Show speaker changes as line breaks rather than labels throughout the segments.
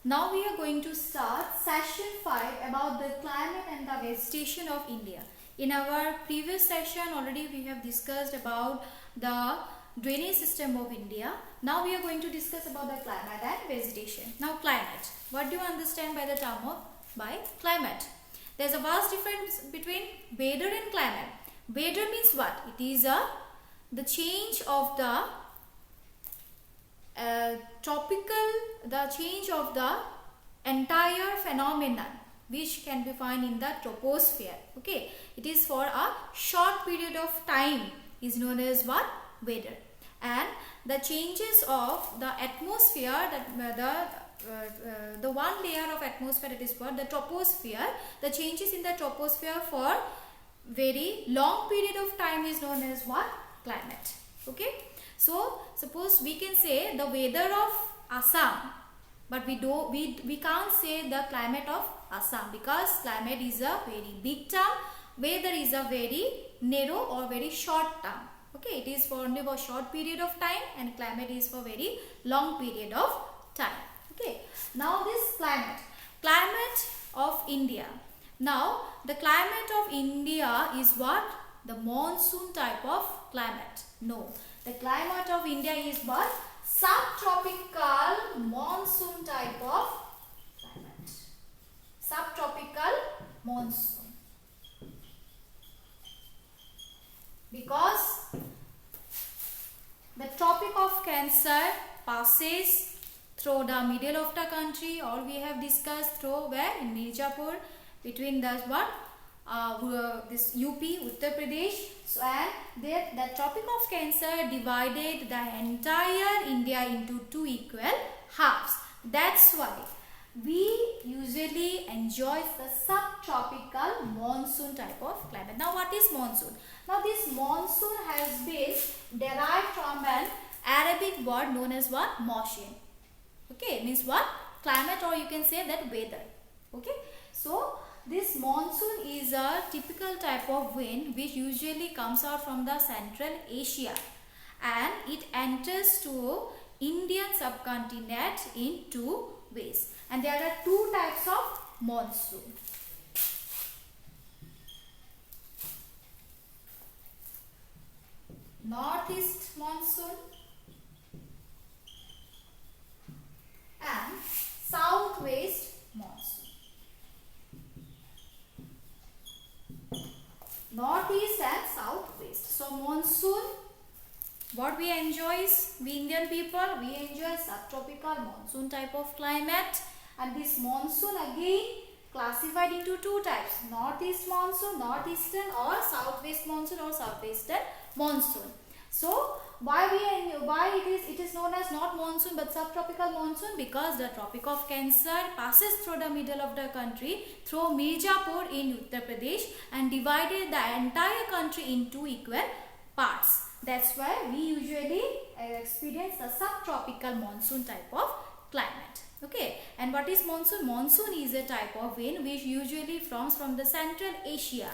Now we are going to start session 5 about the climate and the vegetation of India. In our previous session already we have discussed about the drainage system of India. Now we are going to discuss about the climate and vegetation. Now climate. What do you understand by the term of climate? There is a vast difference between weather and climate. Weather means what? It is the change of the change of the entire phenomenon which can be found in the troposphere. Okay, it is for a short period of time is known as what? Weather. And the changes of the atmosphere, the one layer of atmosphere, that is what? The troposphere. The changes in the troposphere for very long period of time is known as what? Climate. Okay, so suppose we can say the weather of Assam, but we can't say the climate of Assam, because climate is a very big term, weather is a very narrow or very short term. Okay, it is for only for short period of time, and climate is for very long period of time. Okay, now this climate of India. Now the climate of India is what? The monsoon type of climate. No, the climate of India is what? Subtropical monsoon type of climate. Subtropical monsoon. Because the Tropic of Cancer passes through the middle of the country, or we have discussed through where? In Mirzapur, between the what? This UP, Uttar Pradesh. So, and the Tropic of Cancer divided the entire India into two equal halves. That's why we usually enjoy the subtropical monsoon type of climate. Now what is monsoon? Now this monsoon has been derived from an Arabic word known as what? Moshin. Okay, means what? Climate, or you can say that weather. Okay, so this monsoon is a typical type of wind which usually comes out from the Central Asia, and it enters to Indian subcontinent in two ways. And there are two types of monsoon. Northeast monsoon and southwest monsoon. Northeast and southwest. So monsoon, what we enjoy is, we Indian people, we enjoy subtropical monsoon type of climate. And this monsoon again classified into two types: northeast monsoon, northeastern, or southwest monsoon or southwestern monsoon. So why it is known as not monsoon but subtropical monsoon? Because the Tropic of Cancer passes through the middle of the country through Mirzapur in Uttar Pradesh and divided the entire country into equal parts. That's why we usually experience a subtropical monsoon type of climate. Okay, and what is monsoon? Monsoon is a type of wind which usually forms from the Central Asia.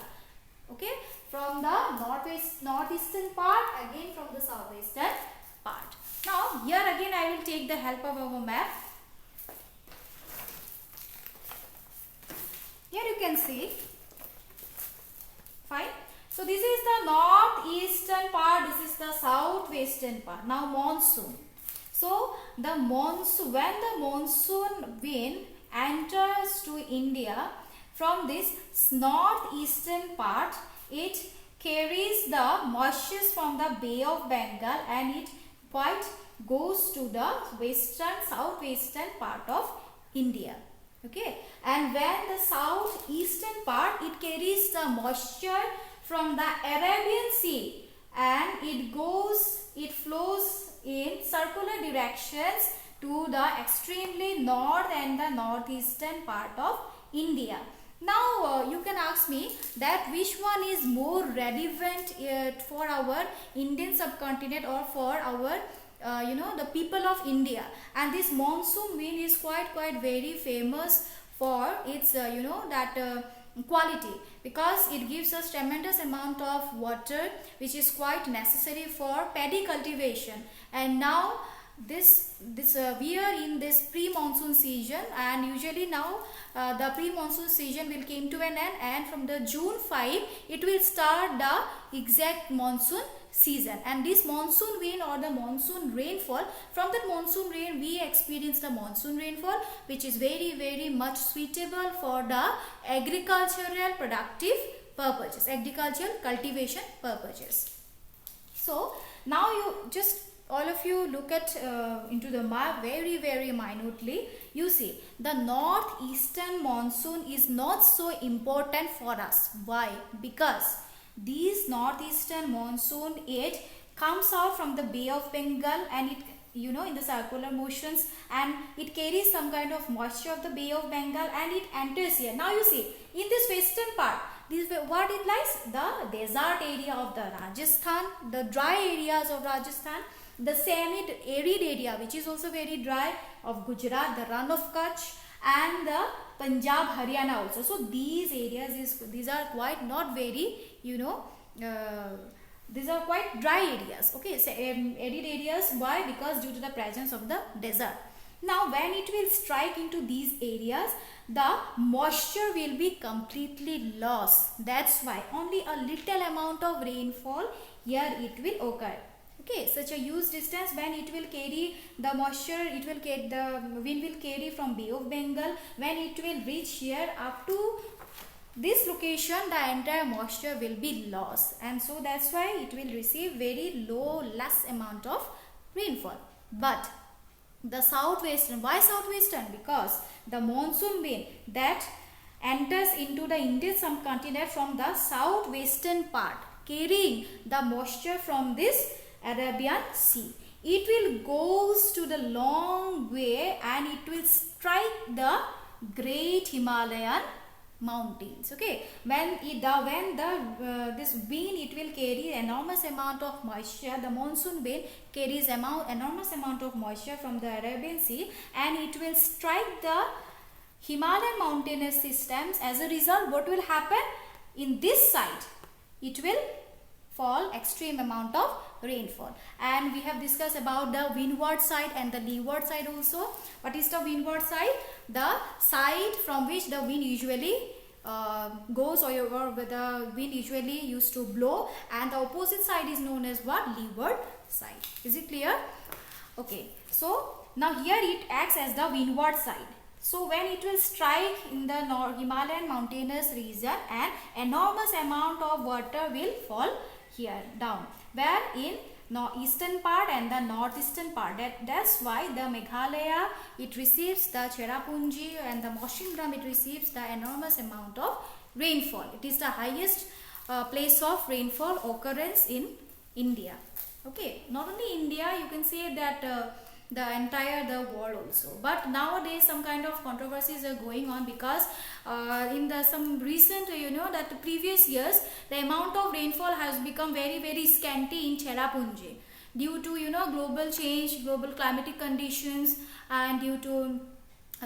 Okay, from the northeastern part, again from the southwestern part. Now here again I will take the help of our map. Here you can see. Fine. So this is the northeastern part, this is the southwestern part. Now monsoon. So the monsoon, when the monsoon wind enters to India from this northeastern part, it carries the moisture from the Bay of Bengal and it quite goes to the southwestern part of India. Okay, and when the southeastern part, it carries the moisture from the Arabian Sea and it flows in circular directions to the extremely north and the northeastern part of India. Now you can ask me that which one is more relevant for our Indian subcontinent or for our the people of India. And this monsoon wind is quite very famous for its quality, because it gives us tremendous amount of water which is quite necessary for paddy cultivation. And now we are in this pre-monsoon season, and usually now the pre-monsoon season will came to an end, and from the June 5 it will start the exact monsoon season. And this monsoon rain or the monsoon rainfall, from that monsoon rain we experience the monsoon rainfall, which is very much suitable for the agricultural productive purposes, agricultural cultivation purposes. So now you just all of you look at into the map very minutely. You see the northeastern monsoon is not so important for us. Why? Because this northeastern monsoon, it comes out from the Bay of Bengal, and it, you know, in the circular motions, and it carries some kind of moisture of the Bay of Bengal, and it enters here. Now you see in this western part, this what it lies, the desert area of the Rajasthan, the dry areas of Rajasthan, the semi-arid area which is also very dry of Gujarat, the run of Kutch, and the Punjab, Haryana also. So these areas these are quite not very, you know, these are quite dry areas. Okay, so arid areas. Why? Because due to the presence of the desert. Now when it will strike into these areas, the moisture will be completely lost. That's why only a little amount of rainfall here it will occur. Okay, such a huge distance, when it will carry the moisture, it will carry, the wind will carry from Bay of Bengal. When it will reach here up to this location, the entire moisture will be lost, and so that's why it will receive very less amount of rainfall. But the southwestern, why southwestern? Because the monsoon wind that enters into the Indian subcontinent from the southwestern part, carrying the moisture from this Arabian Sea, it will goes to the long way, and it will strike the great Himalayan mountains. Okay, when this wind, it will carry enormous amount of moisture. The monsoon wind carries enormous amount of moisture from the Arabian Sea, and it will strike the Himalayan mountainous systems. As a result, what will happen in this side? It will fall extreme amount of rainfall. And we have discussed about the windward side and the leeward side also. What is the windward side? The side from which the wind usually goes, or the wind usually used to blow, and the opposite side is known as what? Leeward side. Is it clear? Okay, so now here it acts as the windward side. So when it will strike in the Himalayan mountainous region, an enormous amount of water will fall here down, where in eastern part and the northeastern part. That's why the Meghalaya, it receives the Cherrapunji, and the Mawsynram, it receives the enormous amount of rainfall. It is the highest place of rainfall occurrence in India. Okay, not only India, you can say that the entire world also. But nowadays some kind of controversies are going on, because in the some recent, you know, that the previous years the amount of rainfall has become very scanty in Cherrapunji due to, you know, global change, global climatic conditions, and due to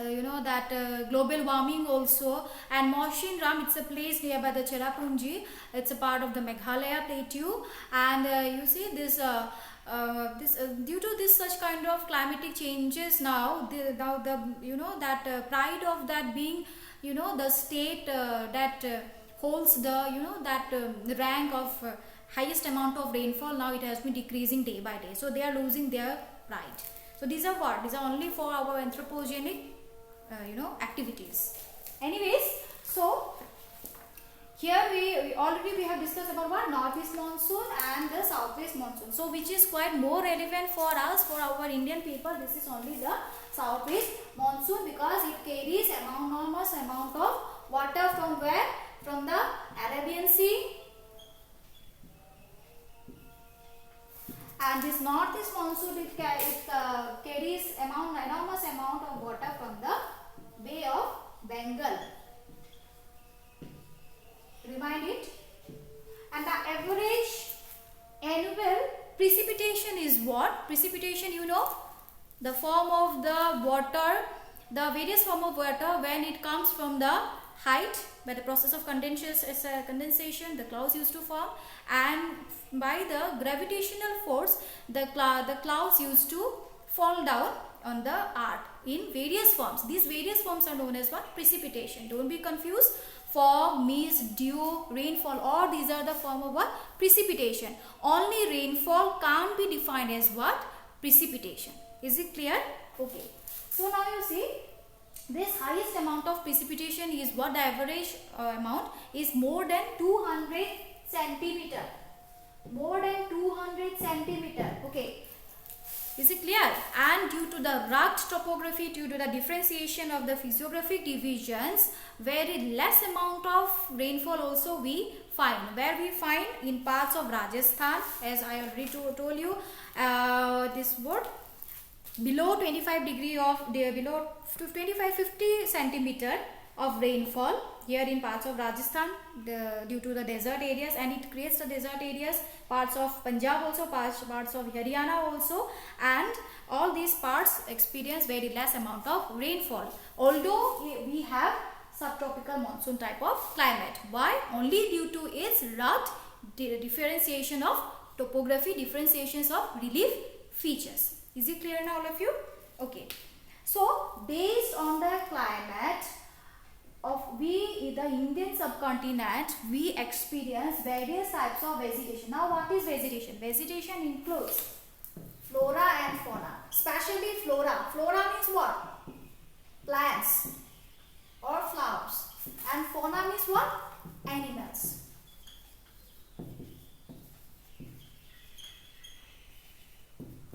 you know that global warming also. And Mawsynram, it's a place nearby the Cherrapunji. It's a part of the Meghalaya plateau, and you see this due to this such kind of climatic changes, now the you know that pride of that being, you know, the state that holds the, you know, that rank of highest amount of rainfall, now it has been decreasing day by day. So they are losing their pride. So these are what? These are only for our anthropogenic you know, activities. Anyways, so here we already have discussed about what? Northeast monsoon and the southwest monsoon. So which is quite more relevant for us, for our Indian people. This is only the southwest monsoon, because it carries enormous amount of water from where? From the Arabian Sea. And this northeast monsoon, it carries enormous amount of water from the Bay of Bengal. Remind it. And the average annual precipitation is what? Precipitation, you know, the form of the water, the various form of water when it comes from the height, by the process of condensation, the clouds used to form, and by the gravitational force, the clouds used to fall down on the earth in various forms. These various forms are known as what? Precipitation. Don't be confused. Fog, mist, dew, rainfall, all these are the form of what? Precipitation. Only rainfall can't be defined as what? Precipitation. Is it clear? Okay. So now you see, this highest amount of precipitation is what? The average amount is more than 200 centimeter. More than 200 centimeter. Okay. Is it clear? And due to the rugged topography, due to the differentiation of the physiographic divisions, very less amount of rainfall also we find. Where we find? In parts of Rajasthan, as I already told you, this what? Below 25 degree of, below 25-50 centimeter of rainfall here in parts of Rajasthan due to the desert areas, and it creates the desert areas, parts of Punjab also, parts of Haryana also, and all these parts experience very less amount of rainfall, although we have subtropical monsoon type of climate. Why? Only due to its rugged differentiation of topography, differentiations of relief features. Is it clear now, all of you? Okay. So based on the climate of the Indian subcontinent, we experience various types of vegetation. Now what is vegetation? Vegetation includes flora and fauna, especially flora. Flora means what? Plants or flowers, and fauna means what? Animals.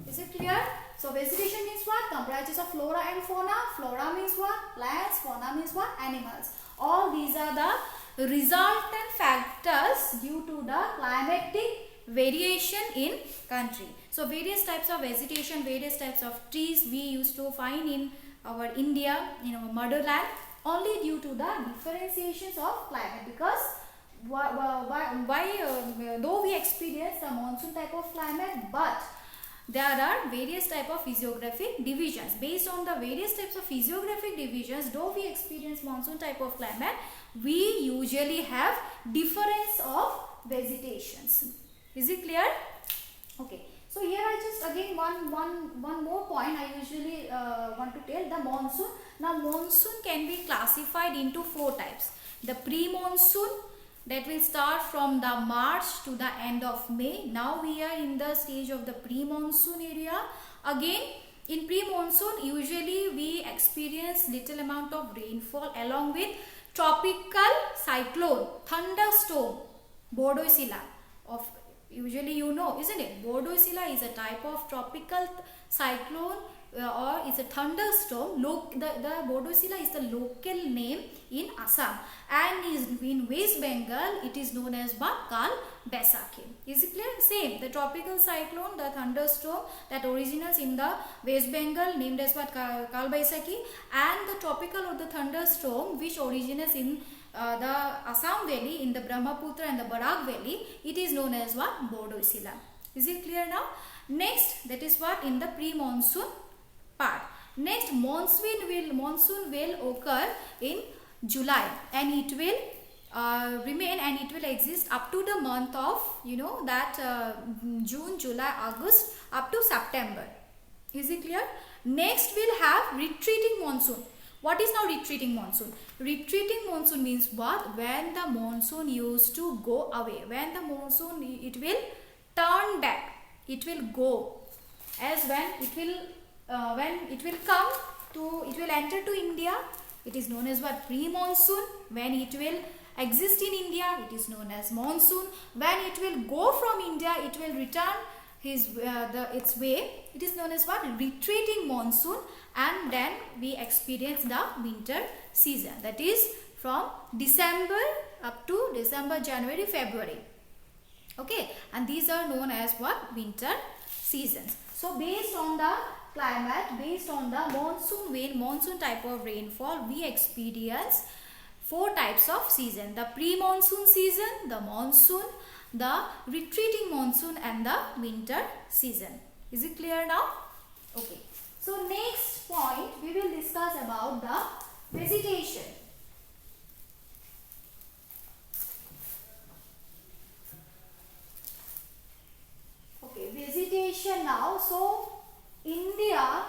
Is it clear? So vegetation means what? Comprises of flora and fauna. Flora means what? Plants. Fauna means what? Animals. All these are the resultant factors due to the climatic variation in country. So various types of vegetation, various types of trees we used to find in our India, in our motherland, only due to the differentiations of climate. Because though we experience the monsoon type of climate, but there are various type of physiographic divisions. Based on the various types of physiographic divisions, though we experience monsoon type of climate, we usually have difference of vegetations. Is it clear? Okay. So here I just again one more point I usually want to tell, the monsoon. Now monsoon can be classified into 4 types. The pre-monsoon, that will start from the March to the end of May. Now we are in the stage of the pre-monsoon area. Again, in pre-monsoon, usually we experience little amount of rainfall along with tropical cyclone, thunderstorm, Bordeaux-Silla. Of usually you know, isn't it? Bordeaux-Silla is a type of tropical cyclone or is a thunderstorm. The Bordeaux-Silla is the local name in Assam, and is in West Bengal it is known as Kal Baisakhi. Is it clear? Same, the tropical cyclone, the thunderstorm that originates in the West Bengal named as Kal Baisakhi, and the tropical or the thunderstorm which originates in the Assam Valley, in the Brahmaputra and the Barak Valley, it is known as Bordeaux-Silla. Is it clear now? Next, that is what in the pre-monsoon part. Next, monsoon will occur in July, and it will remain and it will exist up to the month of, you know, that June, July, August up to September. Is it clear? Next, we'll have retreating monsoon. What is now retreating monsoon? Retreating monsoon means what? When the monsoon used to go away. When the monsoon, it will turn back. It will go. As when it will come to, it will enter to India, it is known as what? Pre-monsoon. When it will exist in India, it is known as monsoon. When it will go from India, it will return its way, it is known as what? Retreating monsoon. And then we experience the winter season, that is from December up to December, January, February. Okay, and these are known as what? Winter seasons. So based on the climate, based on the monsoon type of rainfall, we experience 4 types of season: the pre-monsoon season, the monsoon, the retreating monsoon, and the winter season. Is it clear now? Okay. So next point we will discuss about the vegetation. Okay, vegetation now. So India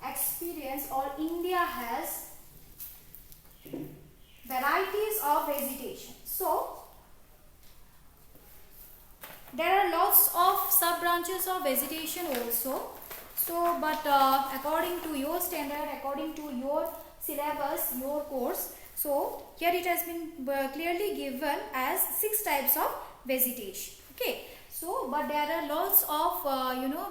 experience or India has varieties of vegetation. So there are lots of sub branches of vegetation also. So but according to your standard, according to your syllabus, your course, so here it has been clearly given as 6 types of vegetation. Okay, so but there are lots of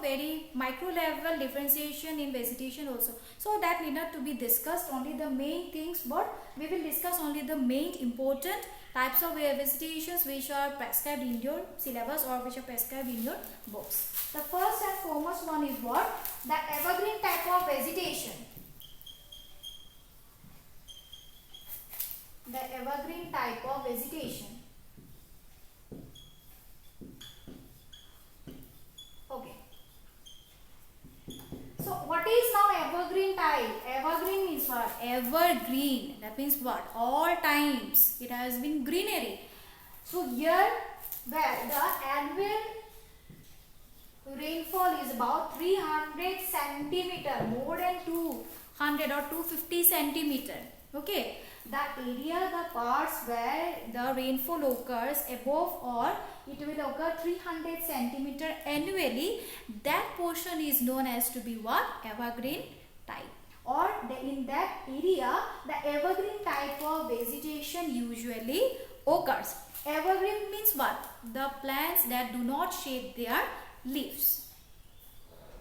very micro level differentiation in vegetation also, so that need not to be discussed, only the main things, but we will discuss only the main important types of vegetations which are prescribed in your syllabus or which are prescribed in your books. The first and foremost one is what? The evergreen type of vegetation. The evergreen type of vegetation. Okay. So what is now evergreen type? Evergreen means what? Evergreen. That means what? All times it has been greenery. So here where the annual rainfall is about 300 centimeter, more than 200 or 250 centimeter. Okay, the area, the parts where the rainfall occurs above or it will occur 300 centimeter annually, that portion is known as to be what? Evergreen type. Or in that area, the evergreen type of vegetation usually occurs. Evergreen means what? The plants that do not shed their leaves.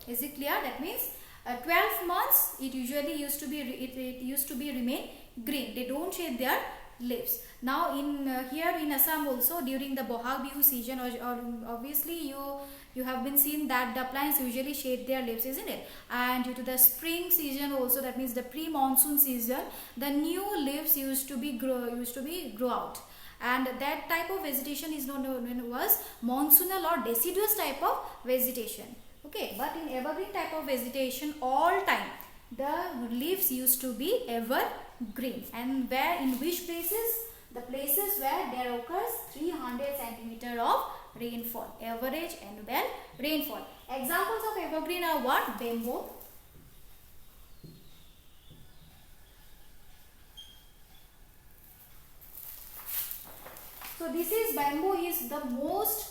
Is it clear? That means 12 months it usually used to be remain green. They don't shed their leaves. Now in here in Assam also during the Bohag Bihu season, or obviously you have been seen that the plants usually shed their leaves, isn't it? And due to the spring season also, that means the pre-monsoon season, the new leaves used to be grow out. And that type of vegetation is known as monsoonal or deciduous type of vegetation. Okay, but in evergreen type of vegetation, all time the leaves used to be evergreen. And where, in which places? The places where there occurs 300 centimeter of rainfall, average annual rainfall. Examples of evergreen are what? Bamboo. So this is bamboo is the most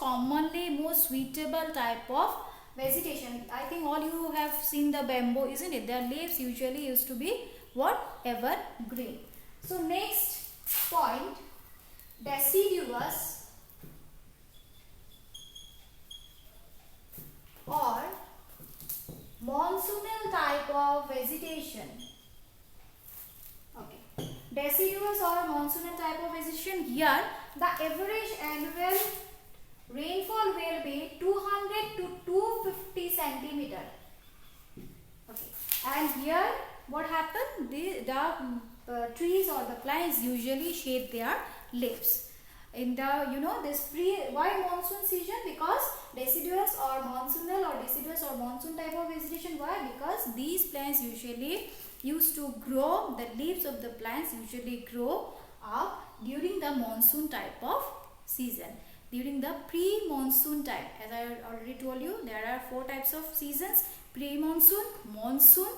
suitable type of vegetation. I think all you have seen the bamboo, isn't it? Their leaves usually used to be what? Evergreen. So next point, deciduous or monsoonal type of vegetation. Okay, deciduous or monsoonal type of vegetation. Here the average annual rainfall will be 200 to 250 centimeter. Okay, and here what happened? The trees or the plants usually shed their leaves in the this why monsoon season? Because deciduous or monsoonal or deciduous or monsoon type of vegetation. Why? Because these plants usually used to grow, the leaves of the plants usually grow up during the monsoon type of season, during the pre-monsoon type. As I already told you, there are 4 types of seasons: pre-monsoon, monsoon,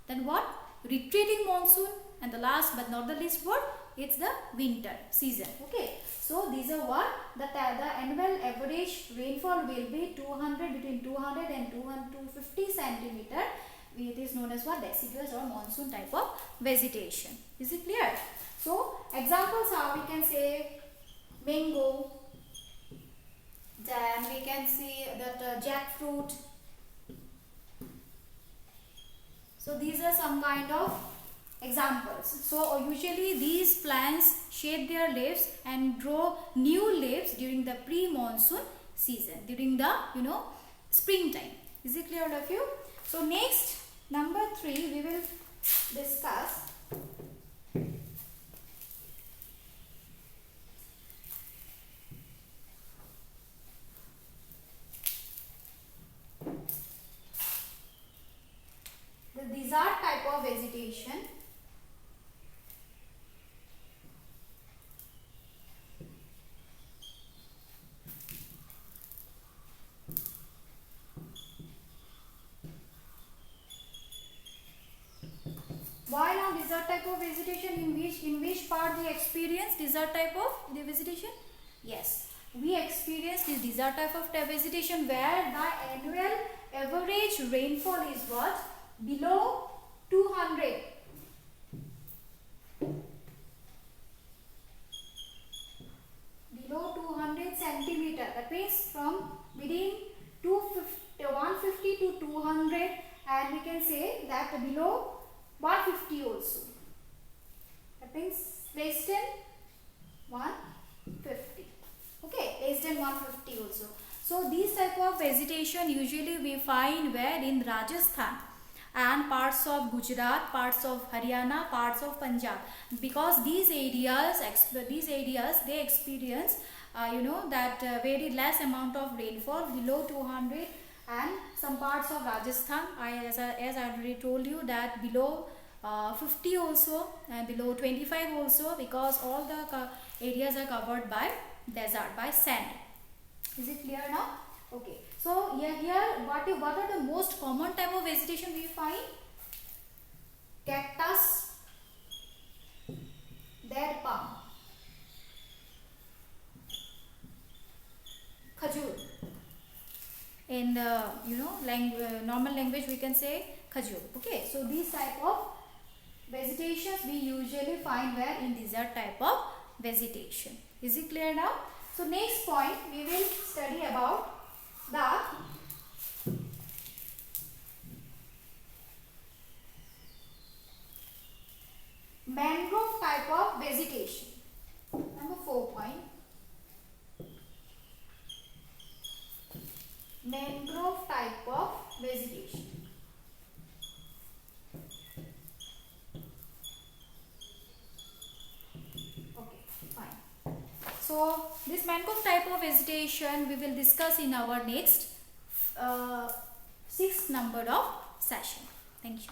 then what? Retreating monsoon, and the last but not the least what? It's the winter season. Okay, so these are what? The annual average rainfall will be between 200 and 250 centimeter. It is known as what? Deciduous or monsoon type of vegetation. Is it clear? So examples are, we can say mango, then we can see that jackfruit. So these are some kind of examples. So usually these plants shed their leaves and grow new leaves during the pre-monsoon season, during the springtime. Is it clear, all of you? So next, number 3, we will discuss the desert type of vegetation. part we experienced desert type of the vegetation? Yes, we experienced this desert type of vegetation where the annual average rainfall is what? Below 200. Below 200 centimeter. That means from within 150 to 200, and we can say that below 150 also. That means less than 150. Okay, less than 150 also. So these type of vegetation usually we find where in Rajasthan and parts of Gujarat, parts of Haryana, parts of Punjab, because these areas they experience that very less amount of rainfall, below 200, and some parts of Rajasthan, as I already told you, that below 50 also, and below 25 also, because all the areas are covered by desert, by sand. Is it clear now? Okay. So here what are the most common type of vegetation we find? Cactus, dead palm, khajur. In the normal language we can say khajur. Okay. So these type of vegetations we usually find where in desert type of vegetation. Is it clear now? So next point we will study about the mangrove type of vegetation. Number 4 point. Mangrove type of vegetation. Okay, fine. So this mangrove type of vegetation we will discuss in our next 6th number of session. Thank you.